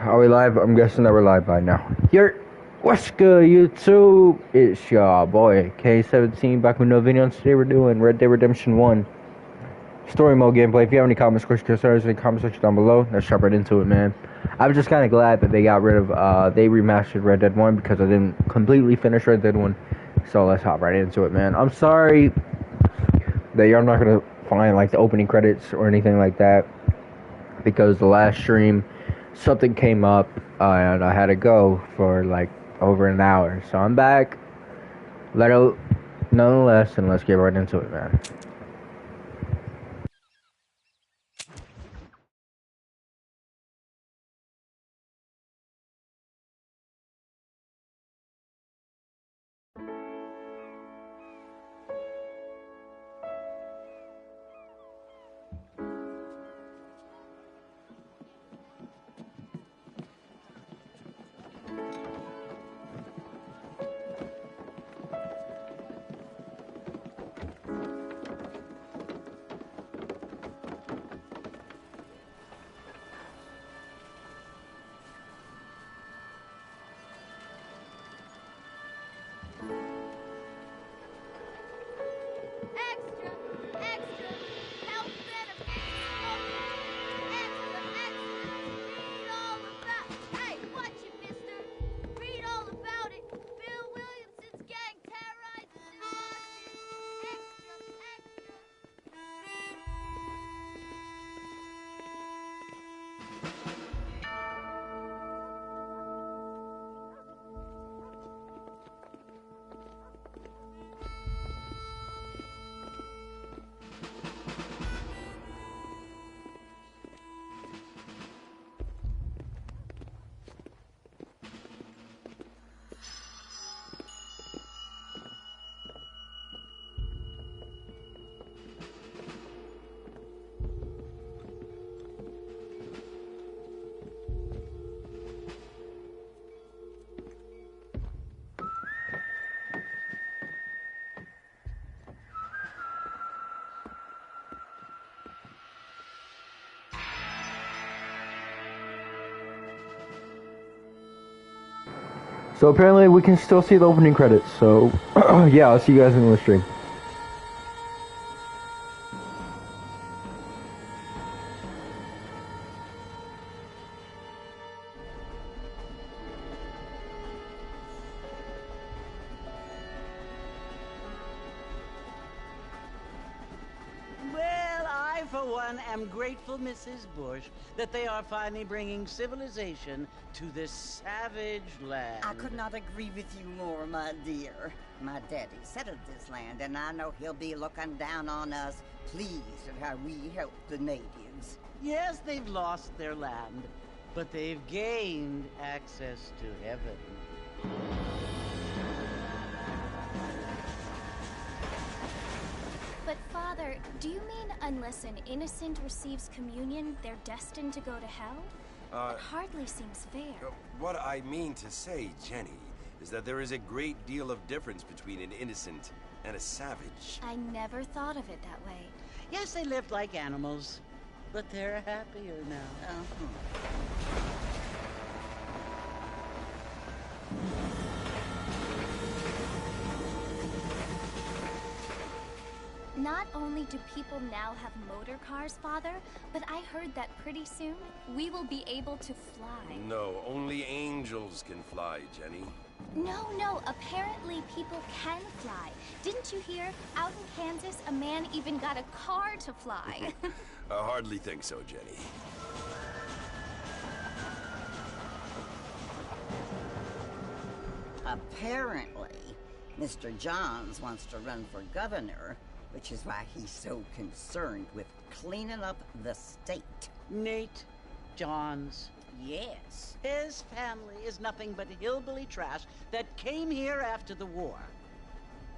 Are we live? I'm guessing that we're live by now. What's good, YouTube? It's your boy K17 back with no video. And today we're doing Red Dead Redemption 1 story mode gameplay. If you have any comments, questions, concerns, in the comment section down below, let's jump right into it, man. I'm just kind of glad that they got rid of, they remastered Red Dead 1 because I didn't completely finish Red Dead 1. So let's hop right into it, man. I'm sorry that you're not going to find like the opening credits or anything like that because the last stream something came up and I had to go for like over an hour. So I'm back. Nonetheless, and let's get right into it, man. So apparently we can still see the opening credits. So yeah, I'll see you guys in the stream. Well, I, for one, am grateful, Mrs. Bush, that they are finally bringing civilization to this savage land. I could not agree with you more, my dear. My daddy settled this land, and I know he'll be looking down on us, pleased at how we help the natives. Yes, they've lost their land, but they've gained access to heaven. But Father, do you mean unless an innocent receives communion, they're destined to go to hell? It hardly seems fair. What I mean to say, Jenny, is that there is a great deal of difference between an innocent and a savage. I never thought of it that way. Yes, they lived like animals, but they're happier now. Not only do people now have motor cars, Father, but I heard that pretty soon we will be able to fly. No, only angels can fly, Jenny. No, apparently people can fly. Didn't you hear? Out in Kansas, a man even got a car to fly. I hardly think so, Jenny. Apparently, Mr. Johns wants to run for governor, which is why he's so concerned with cleaning up the state. Nate Johns. Yes. His family is nothing but hillbilly trash that came here after the war.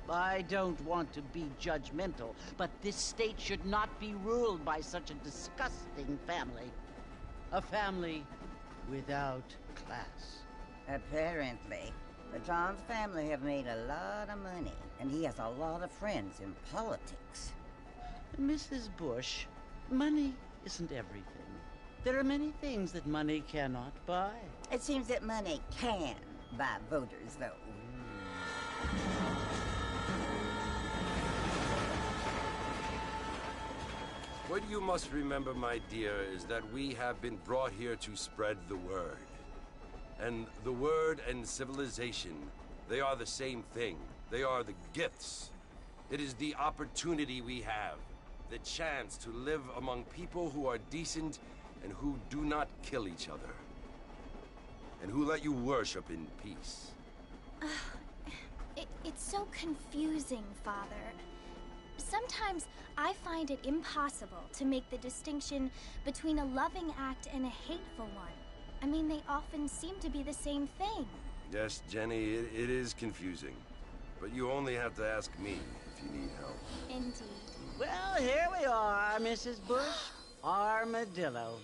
I don't want to be judgmental, but this state should not be ruled by such a disgusting family. A family without class. Apparently. The Johns family have made a lot of money, and he has a lot of friends in politics. Mrs. Bush, money isn't everything. There are many things that money cannot buy. It seems that money can buy voters, though. What you must remember, my dear, is that we have been brought here to spread the word. And the word and civilization, they are the same thing. They are the gifts. It is the opportunity we have, the chance to live among people who are decent and who do not kill each other. And who let you worship in peace. It's so confusing, Father. Sometimes I find it impossible to make the distinction between a loving act and a hateful one. I mean, they often seem to be the same thing. Yes, Jenny, it is confusing. But you only have to ask me if you need help. Indeed. Well, here we are, Mrs. Bush. Armadillo.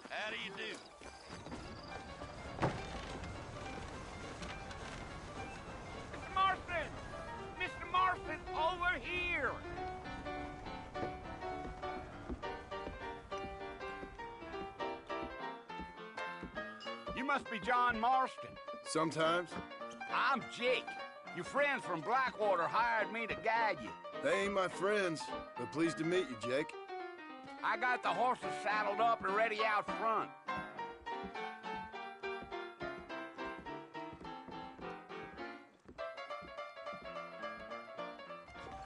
How do you do? Mr. Marston! Mr. Marston, over here! You must be John Marston. Sometimes. I'm Jake. Your friends from Blackwater hired me to guide you. They ain't my friends, but pleased to meet you, Jake. I got the horses saddled up and ready out front.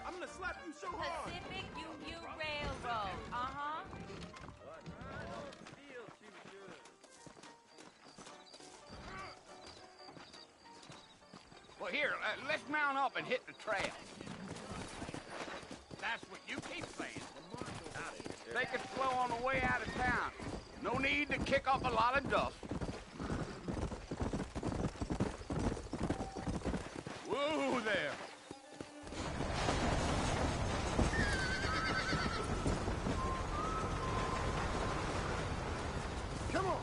I'm gonna slap you so hard! Pacific Union Railroad, uh-huh. Well, here, let's mount up and hit the trail. That's what you keep saying. Take it slow on the way out of town. No need to kick up a lot of dust. Whoa there. Come on!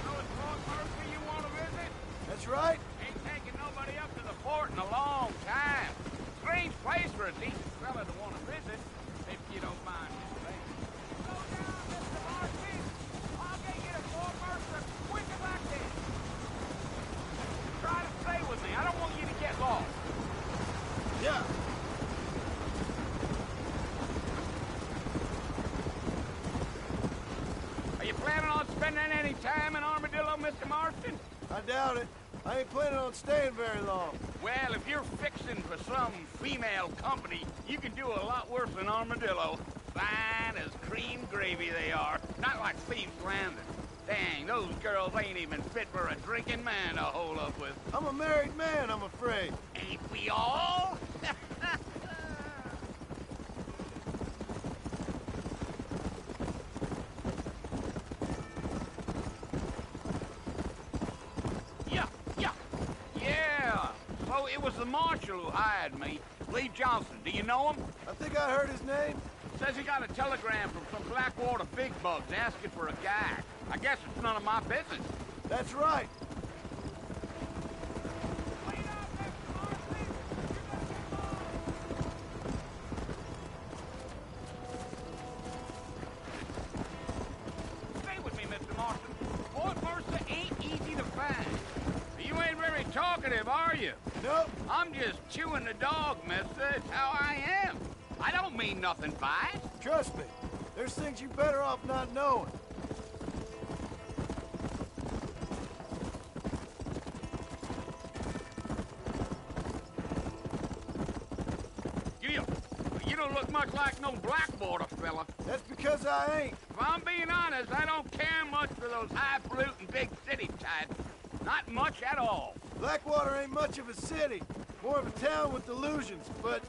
So it's Fort Mercy you want to visit? That's right. Ain't taking nobody up to the fort in a long time. Strange place for a decent fella to want to visit, if you don't mind me saying. Slow down, Mr. Marston. I'll get you to Fort Mercer quick as I can. Try to stay with me. I don't want you to get lost. Yeah. Are you planning on spending any time in Armadillo, Mr. Marston? I doubt it. I ain't planning on staying very long. Well, if you're fixing for some female company, you can do a lot worse than Armadillo. Fine as cream gravy they are. Not like Thieves Landing. Dang, those girls ain't even fit for a drinking man to hole up with. I'm a married man, I'm afraid. Ain't we all? Yeah. So it was the marshal who hired me, Lee Johnson. Do you know him? I think I heard his name. Says he got a telegram from some Blackwater big bugs asking for a guy. I guess it's none of my business. That's right. Stay with me, Mr. Marston. Fort Mercer ain't easy to find. You ain't very talkative, are you? Nope. I'm just chewing the dog, mister. It's how I am. I don't mean nothing by it. Trust me. There's things you better off not knowing. You don't look much like no Blackwater fella. That's because I ain't. If I'm being honest, I don't care much for those highfalutin big city types. Not much at all. Blackwater ain't much of a city. More of a town with delusions, but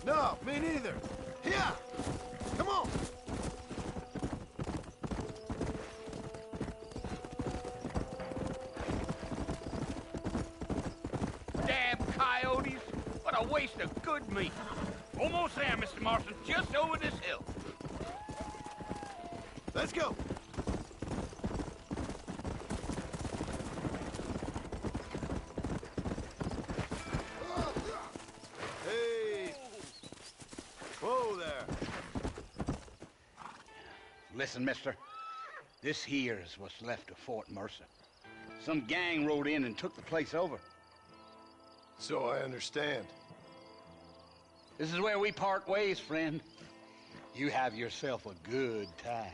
no, me neither. Here! Come on! waste of good meat. Almost there, Mr. Marston. Just over this hill. Let's go. Hey. Whoa there. Listen, mister. This here is what's left of Fort Mercer. Some gang rode in and took the place over. So I understand. This is where we part ways, friend. You have yourself a good time.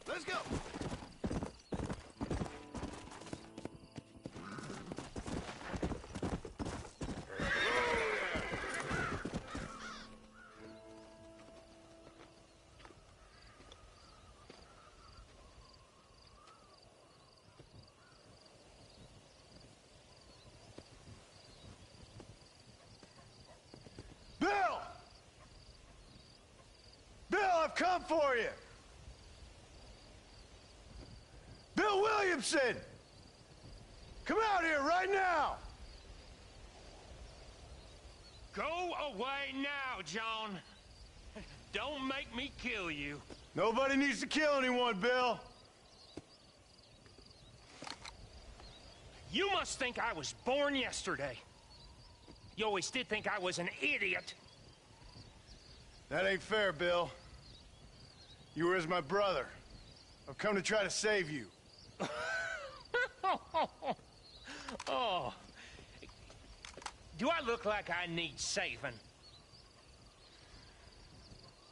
Let's go. Bill! Bill, I've come for you! Bill Williamson! Come out here right now! Go away now, John. Don't make me kill you. Nobody needs to kill anyone, Bill. You must think I was born yesterday. You always did think I was an idiot. That ain't fair, Bill. You were as my brother. I've come to try to save you. Oh. Do I look like I need saving?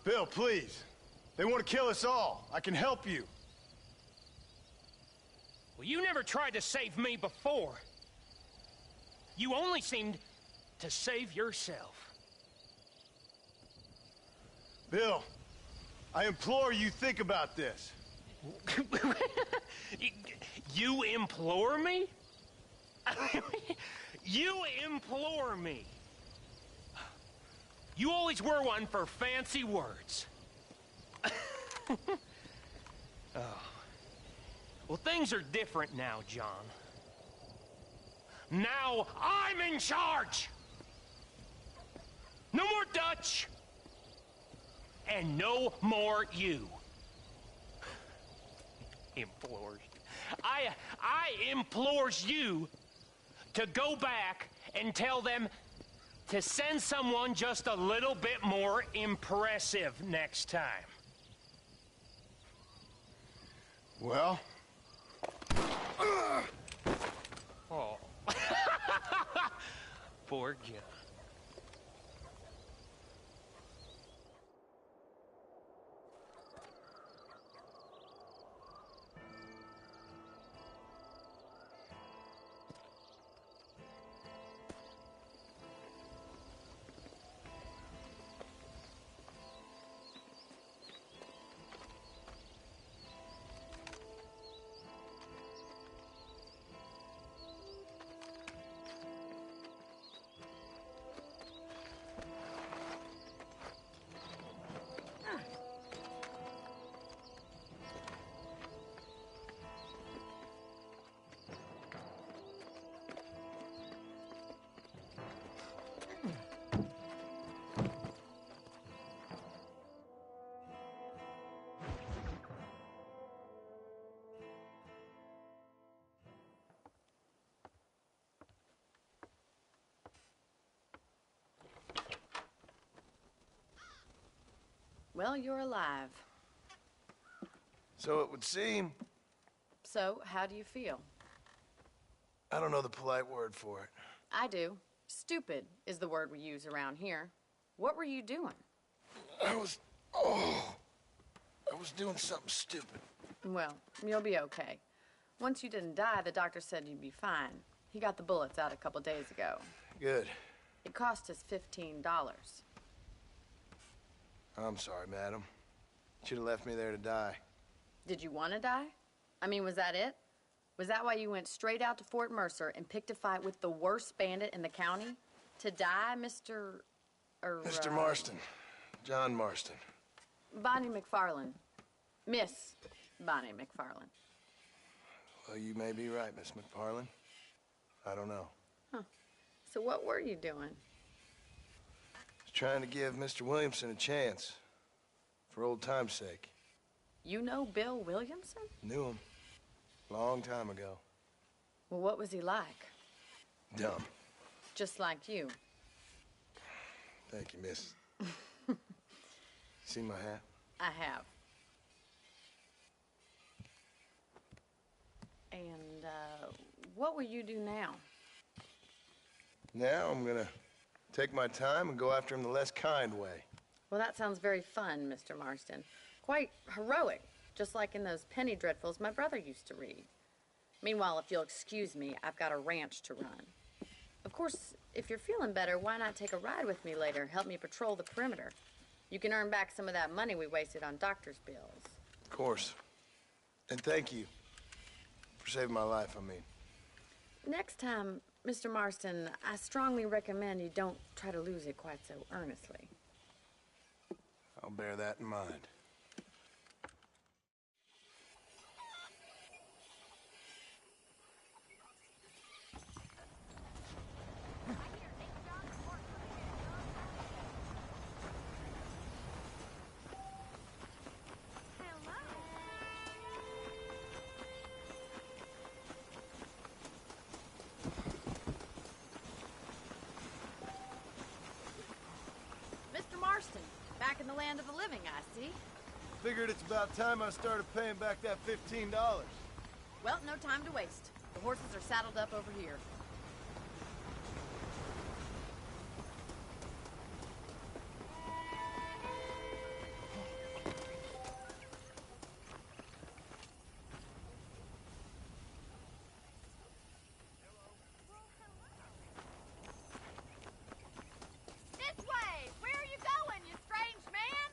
Bill, please. They want to kill us all. I can help you. Well, you never tried to save me before. You only seemed to save yourself. Bill, I implore you think about this. You implore me? You implore me. You always were one for fancy words. Oh. Well, things are different now, John. Now I'm in charge! No more Dutch! And no more you. Implores. I implores you to go back and tell them to send someone just a little bit more impressive next time. Well? Oh. Poor John. Well, you're alive. So it would seem. So, how do you feel? I don't know the polite word for it. I do. Stupid is the word we use around here. What were you doing? I was doing something stupid. Well, you'll be okay. Once you didn't die, the doctor said you'd be fine. He got the bullets out a couple days ago. Good. It cost us $15. I'm sorry, madam. Should have left me there to die. Did you want to die? I mean, was that it? Was that why you went straight out to Fort Mercer and picked a fight with the worst bandit in the county? To die, Mr. Mr. Marston. John Marston. Bonnie McFarlane. Miss Bonnie McFarlane. Well, you may be right, Miss McFarlane. I don't know. Huh. So what were you doing? Just trying to give Mr. Williamson a chance. For old time's sake. You know Bill Williamson? Knew him. Long time ago. Well, what was he like? Dumb. Just like you. Thank you, miss. See my hat? I have. And, what will you do now? Now I'm gonna take my time and go after him the less kind way. Well, that sounds very fun, Mr. Marston. Quite heroic, just like in those penny dreadfuls my brother used to read. Meanwhile, if you'll excuse me, I've got a ranch to run. Of course, if you're feeling better, why not take a ride with me later? Help me patrol the perimeter. You can earn back some of that money we wasted on doctor's bills. Of course. And thank you for saving my life, I mean. Next time, Mr. Marston, I strongly recommend you don't try to lose it quite so earnestly. I'll bear that in mind. Mr. Marston, back in the land of the living, I see. Figured it's about time I started paying back that $15. Well, no time to waste. The horses are saddled up over here. This way! Where are you going, you strange man?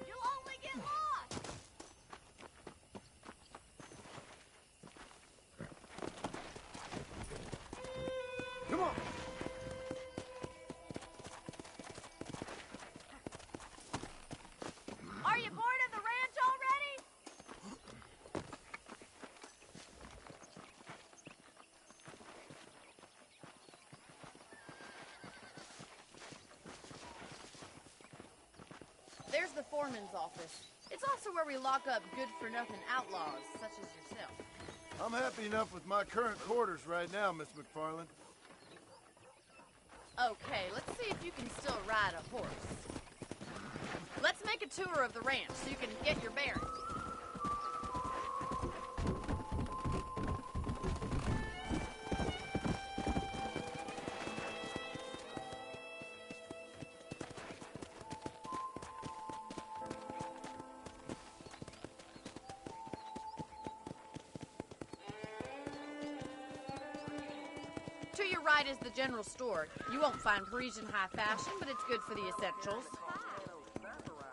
You'll only get lost! Come on! Are you bored of the ranch already? There's the foreman's office. It's also where we lock up good-for-nothing outlaws, such as yourself. I'm happy enough with my current quarters right now, Miss McFarlane. Okay, let's see if you can still ride a horse. Let's make a tour of the ranch so you can get your bearings. To your right is the general store. You won't find Parisian high fashion, but it's good for the essentials.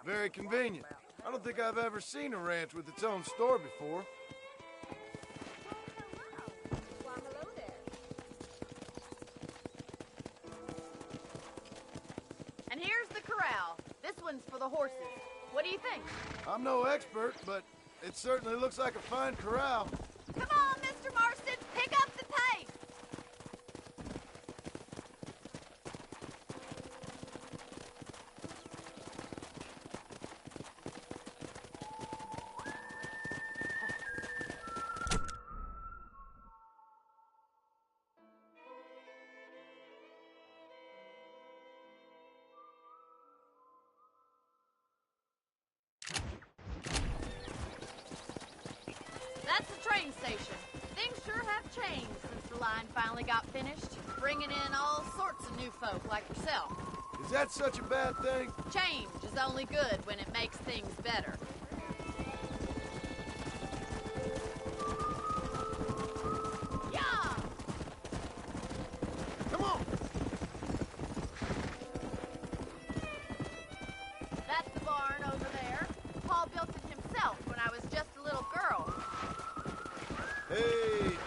Very convenient. I don't think I've ever seen a ranch with its own store before. And here's the corral. This one's for the horses. What do you think? I'm no expert, but it certainly looks like a fine corral. Come on, Mr. Marston, pick up the pace! That's the train station. Things sure have changed since the line finally got finished, bringing in all sorts of new folk like yourself. Is that such a bad thing? Change is only good when it makes things better. Yeah! Come on! That's the barn over there. Paul built it himself when I was just a little girl. Hey!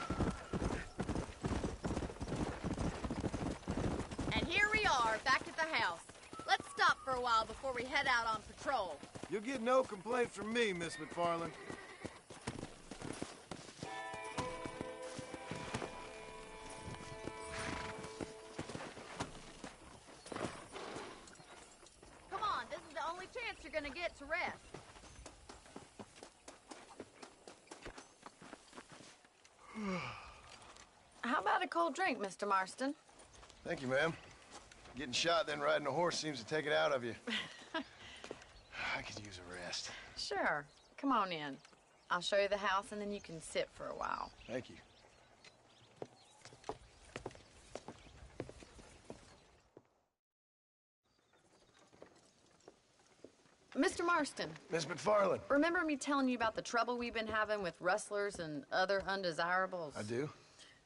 And here we are, back at the house. Let's stop for a while before we head out on patrol. You'll get no complaint from me, Miss McFarland. Come on, this is the only chance you're gonna get to rest. How about a cold drink, Mr. Marston? Thank you, ma'am. Getting shot, then riding a horse seems to take it out of you. I could use a rest. Sure. Come on in. I'll show you the house, and then you can sit for a while. Thank you. Mr. Marston. Miss McFarland. Remember me telling you about the trouble we've been having with rustlers and other undesirables? I do.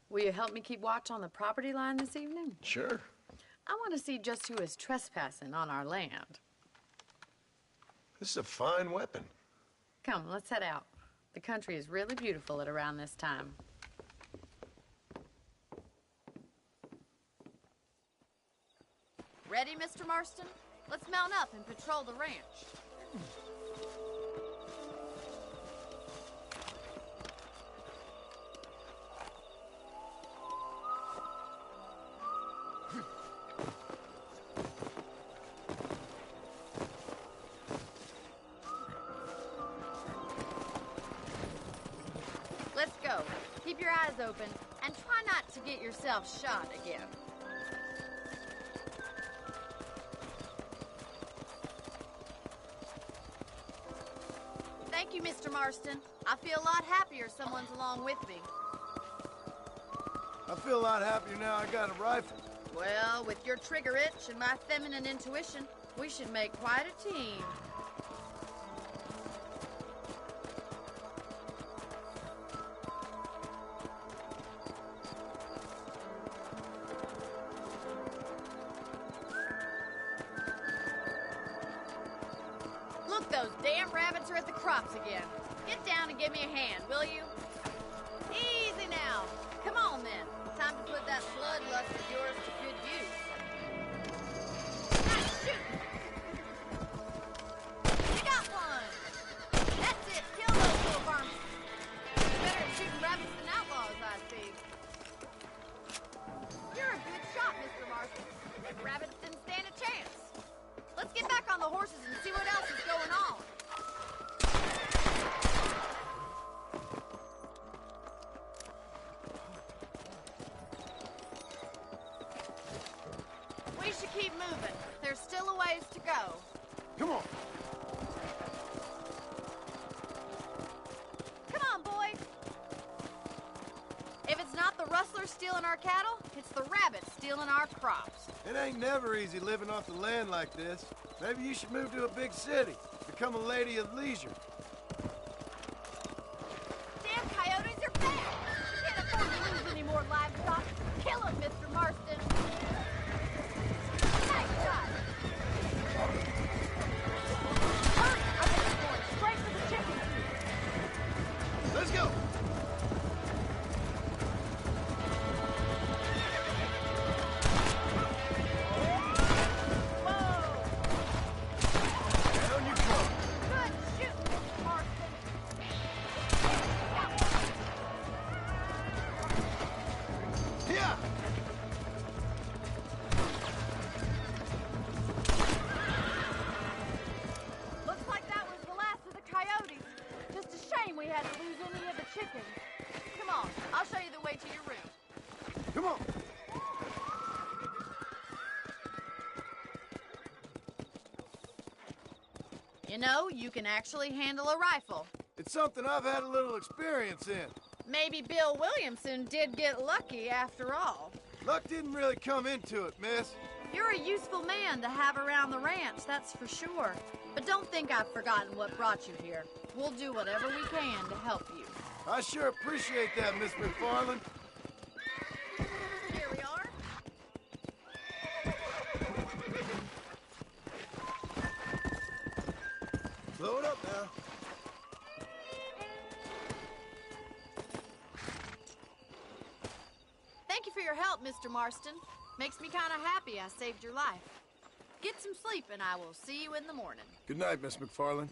Will you help me keep watch on the property line this evening? Sure. I want to see just who is trespassing on our land. This is a fine weapon. Come, let's head out. The country is really beautiful at around this time. Ready, Mr. Marston? Let's mount up and patrol the ranch. Let's go. Keep your eyes open and try not to get yourself shot again. Thank you, Mr. Marston. I feel a lot happier someone's along with me. I feel a lot happier now I got a rifle. Well, with your trigger itch and my feminine intuition, we should make quite a team. Look, those damn rabbits are at the crops again. Get down and give me a hand, will you? Easy now. Come on, then. Time to put that bloodlust of yours to good use. Nice shooting. You got one. That's it. Kill those little varmints. You're better at shooting rabbits than outlaws, I see. You're a good shot, Mr. Marston. The rabbits didn't stand a chance. Let's get back on the horses and see what else is going on. We should keep moving. There's still a ways to go. Come on. Come on, boys. If it's not the rustlers stealing our cattle, it's the rabbits stealing our crops. It ain't never easy living off the land like this. Maybe you should move to a big city. Become a lady of leisure. Damn coyotes are back! Can't afford to lose any more livestock. Kill them, Mr. Marston. Nice shot. Hurry! I think we're going straight for the chicken coop. Let's go! Down you come. Good shooting, Mr. Marston. Here! Looks like that was the last of the coyotes. Just a shame we had to lose any of the chickens. Come on, I'll show you the way to your room. Come on! You know, you can actually handle a rifle. It's something I've had a little experience in. Maybe Bill Williamson did get lucky after all. Luck didn't really come into it, miss. You're a useful man to have around the ranch, that's for sure. But don't think I've forgotten what brought you here. We'll do whatever we can to help you. I sure appreciate that, Miss McFarland. Here we are. Load up now. Thank you for your help, out, Mr. Marston. Makes me kind of happy I saved your life. Get some sleep, and I will see you in the morning. Good night, Miss McFarland.